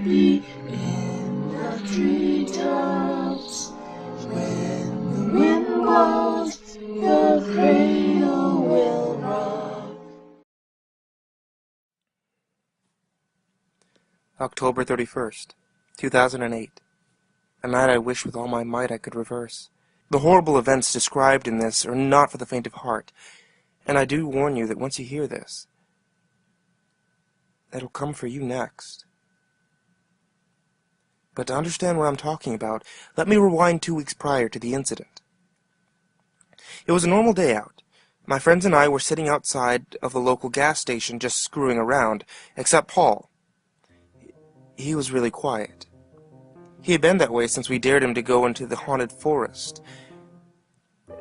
happy in the treetops. When the wind blows, your cradle will rock. October 31st, 2008. A night I wish with all my might I could reverse. The horrible events described in this are not for the faint of heart, and I do warn you that once you hear this, it'll come for you next. But to understand what I'm talking about, let me rewind 2 weeks prior to the incident. It was a normal day out. My friends and I were sitting outside of the local gas station just screwing around, except Paul. He was really quiet. He had been that way since we dared him to go into the haunted forest.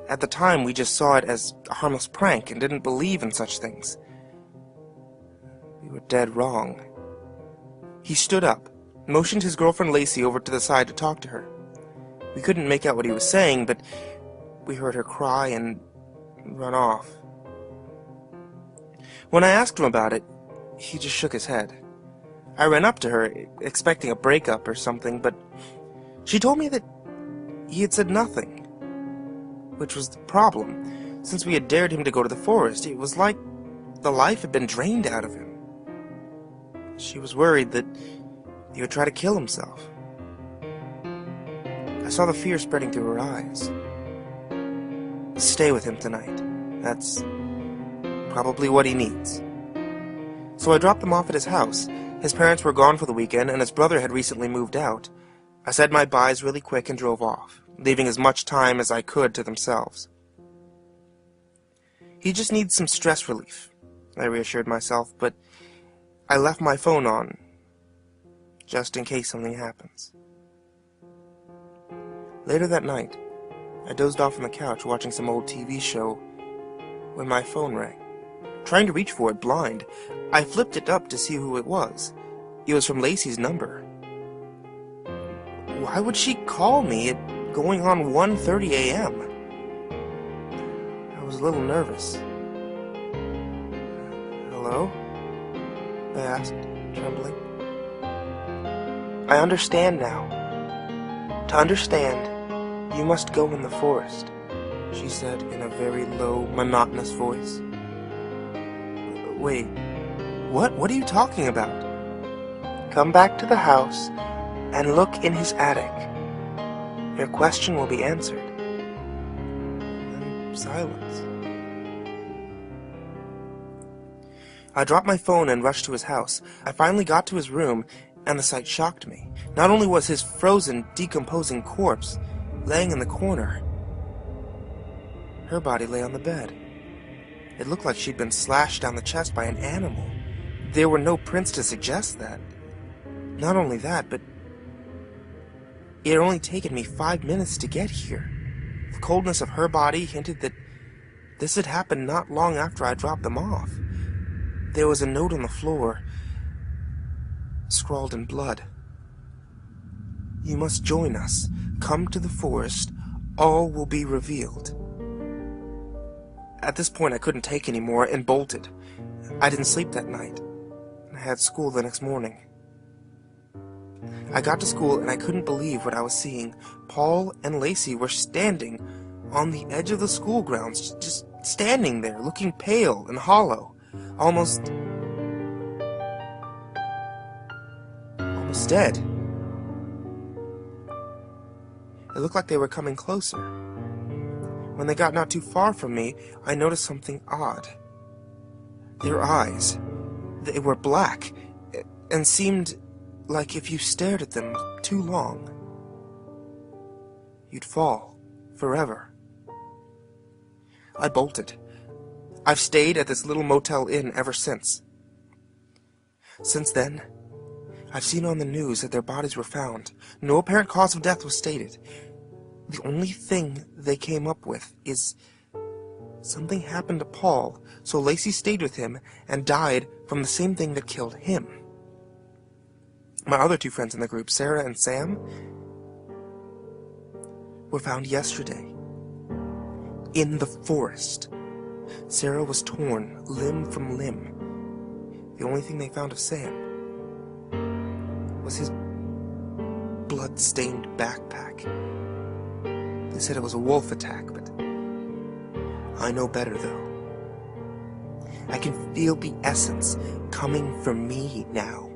At the time, we just saw it as a harmless prank and didn't believe in such things. We were dead wrong. He stood up, motioned his girlfriend Lacey over to the side to talk to her. We couldn't make out what he was saying, but we heard her cry and run off. When I asked him about it, he just shook his head. I ran up to her, expecting a breakup or something, but she told me that he had said nothing, which was the problem. Since we had dared him to go to the forest, it was like the life had been drained out of him. She was worried that he would try to kill himself. I saw the fear spreading through her eyes. Stay with him tonight. That's probably what he needs. So I dropped them off at his house. His parents were gone for the weekend, and his brother had recently moved out. I said my byes really quick and drove off, leaving as much time as I could to themselves. He just needs some stress relief, I reassured myself, but I left my phone on, just in case something happens. Later that night, I dozed off on the couch watching some old TV show when my phone rang. Trying to reach for it blind, I flipped it up to see who it was. It was from Lacey's number. Why would she call me at going on 1:30 a.m.? I was a little nervous. Hello? I asked, trembling. I understand now. To understand, you must go in the forest, she said in a very low, monotonous voice. Wait, what are you talking about? Come back to the house and look in his attic. Your question will be answered. And silence. I dropped my phone and rushed to his house. I finally got to his room, and the sight shocked me. Not only was his frozen, decomposing corpse laying in the corner, her body lay on the bed. It looked like she'd been slashed down the chest by an animal. There were no prints to suggest that. Not only that, but it had only taken me 5 minutes to get here. The coldness of her body hinted that this had happened not long after I dropped them off. There was a note on the floor, scrawled in blood. You must join us. Come to the forest. All will be revealed. At this point, I couldn't take any more and bolted. I didn't sleep that night. I had school the next morning. I got to school and I couldn't believe what I was seeing. Paul and Lacey were standing on the edge of the school grounds, just standing there, looking pale and hollow, almost dead. It looked like they were coming closer. When they got not too far from me, I noticed something odd. Their eyes, they were black, and seemed like if you stared at them too long, you'd fall forever. I bolted. I've stayed at this little motel inn ever since. Since then, I've seen on the news that their bodies were found. No apparent cause of death was stated. The only thing they came up with is something happened to Paul, so Lacey stayed with him and died from the same thing that killed him. My other two friends in the group, Sarah and Sam, were found yesterday in the forest. Sarah was torn limb from limb. The only thing they found of Sam was his blood-stained backpack. They said it was a wolf attack, but I know better, though. I can feel the essence coming from me now.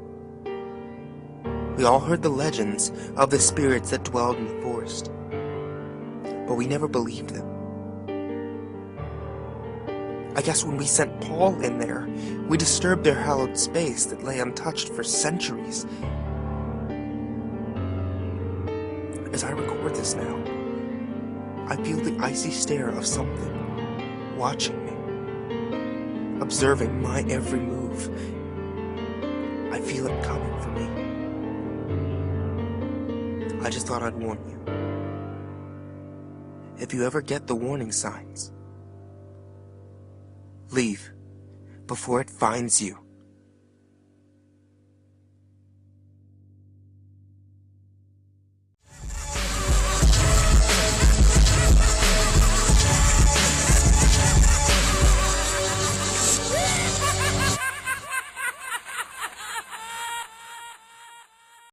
We all heard the legends of the spirits that dwelled in the forest, but we never believed them. I guess when we sent Paul in there, we disturbed their hallowed space that lay untouched for centuries. As I record this now, I feel the icy stare of something watching me, observing my every move. I feel it coming for me. I just thought I'd warn you. If you ever get the warning signs, leave before it finds you.